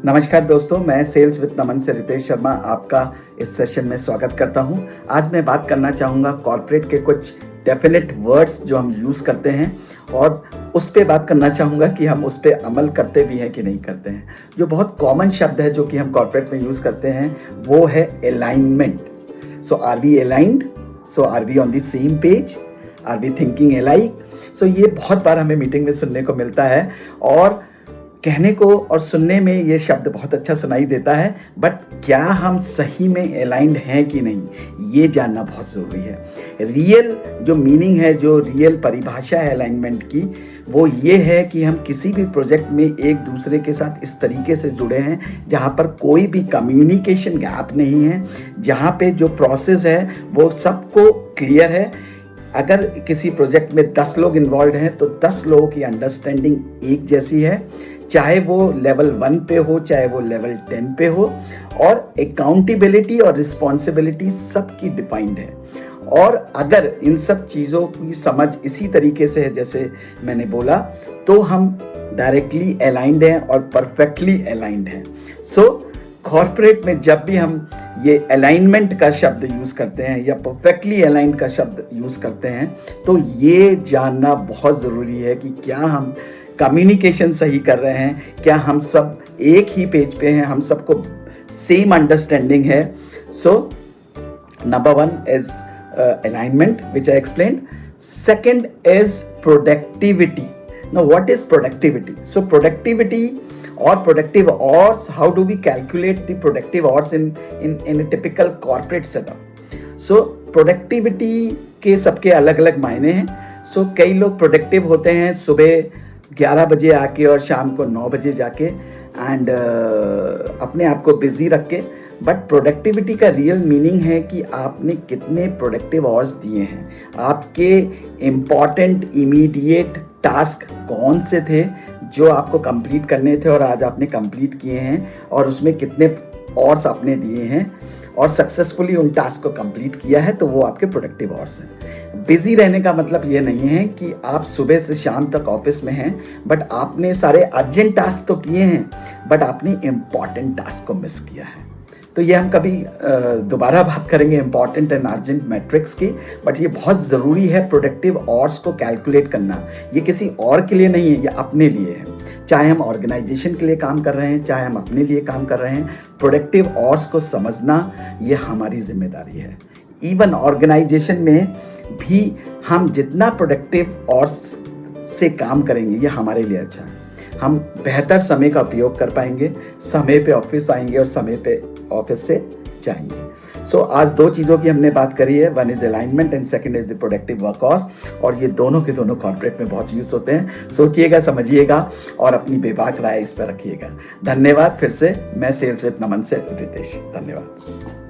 नमस्कार दोस्तों, मैं सेल्स विद नमन से रितेश शर्मा आपका इस सेशन में स्वागत करता हूं। आज मैं बात करना चाहूँगा कॉर्पोरेट के कुछ डेफिनेट वर्ड्स जो हम यूज़ करते हैं और उस पे बात करना चाहूँगा कि हम उस पे अमल करते भी हैं कि नहीं करते हैं। जो बहुत कॉमन शब्द है जो कि हम कॉर्पोरेट में यूज़ करते हैं वो है alignment. So are we aligned? So are we on the same page? Are we thinking alike? So ये बहुत बार हमें मीटिंग में सुनने को मिलता है और कहने को और सुनने में ये शब्द बहुत अच्छा सुनाई देता है, बट क्या हम सही में अलाइंड हैं कि नहीं ये जानना बहुत ज़रूरी है। रियल जो मीनिंग है, जो रियल परिभाषा है अलाइनमेंट की, वो ये है कि हम किसी भी प्रोजेक्ट में एक दूसरे के साथ इस तरीके से जुड़े हैं जहाँ पर कोई भी कम्युनिकेशन गैप नहीं है, जहाँ पे जो प्रोसेस है वो सबको क्लियर है। अगर किसी प्रोजेक्ट में 10 लोग इन्वॉल्व हैं तो 10 लोगों की अंडरस्टैंडिंग एक जैसी है, चाहे वो लेवल 1 पे हो चाहे वो लेवल 10 पे हो, और अकाउंटेबिलिटी और रिस्पॉन्सिबिलिटी सबकी डिफाइंड है। और अगर इन सब चीज़ों की समझ इसी तरीके से है जैसे मैंने बोला, तो हम डायरेक्टली अलाइंड हैं और परफेक्टली अलाइंड हैं। सो कॉर्पोरेट में जब भी हम ये अलाइनमेंट का शब्द यूज़ करते हैं या परफेक्टली अलाइंड का शब्द यूज़ करते हैं, तो ये जानना बहुत ज़रूरी है कि क्या हम कम्युनिकेशन सही कर रहे हैं, क्या हम सब एक ही पेज पे हैं, हम सबको सेम अंडरस्टैंडिंग है। So number 1 is alignment, which I explained. Second is productivity. Now what is productivity? So productivity or productive hours, how do we calculate the productive hours in a typical corporate setup? So productivity के सबके अलग अलग मायने हैं। So कई लोग productive होते हैं सुबह 11 बजे आके और शाम को 9 बजे जाके एंड अपने आप को बिजी रख के, बट प्रोडक्टिविटी का रियल मीनिंग है कि आपने कितने प्रोडक्टिव आवर्स दिए हैं, आपके इम्पॉर्टेंट इमीडिएट टास्क कौन से थे जो आपको कंप्लीट करने थे और आज आपने कंप्लीट किए हैं, और उसमें कितने आवर्स आपने दिए हैं और सक्सेसफुली उन टास्क को कंप्लीट किया है, तो वो आपके प्रोडक्टिव आवर्स हैं। बिजी रहने का मतलब ये नहीं है कि आप सुबह से शाम तक ऑफिस में हैं, बट आपने सारे अर्जेंट टास्क तो किए हैं, बट आपने इम्पॉर्टेंट टास्क को मिस किया है। तो ये हम कभी दोबारा बात करेंगे इम्पॉर्टेंट एंड अर्जेंट मैट्रिक्स की, बट ये बहुत ज़रूरी है प्रोडक्टिव आवर्स को कैलकुलेट करना। ये किसी और के लिए नहीं है, ये अपने लिए है। चाहे हम ऑर्गेनाइजेशन के लिए काम कर रहे हैं, चाहे हम अपने लिए काम कर रहे हैं, प्रोडक्टिव आवर्स को समझना ये हमारी जिम्मेदारी है। इवन ऑर्गेनाइजेशन में भी हम जितना प्रोडक्टिव आवर्स से काम करेंगे ये हमारे लिए अच्छा है। हम बेहतर समय का उपयोग कर पाएंगे, समय पे ऑफिस आएंगे और समय पे ऑफिस से जाएंगे। सो आज 2 चीज़ों की हमने बात करी है, 1 is alignment and 2nd is the productive work hours, और ये दोनों के दोनों कॉर्पोरेट में बहुत यूज होते हैं। सोचिएगा, समझिएगा और अपनी बेबाक राय इस पर रखिएगा। धन्यवाद। फिर से मैं सेल्स विद नमन से रितेश। धन्यवाद।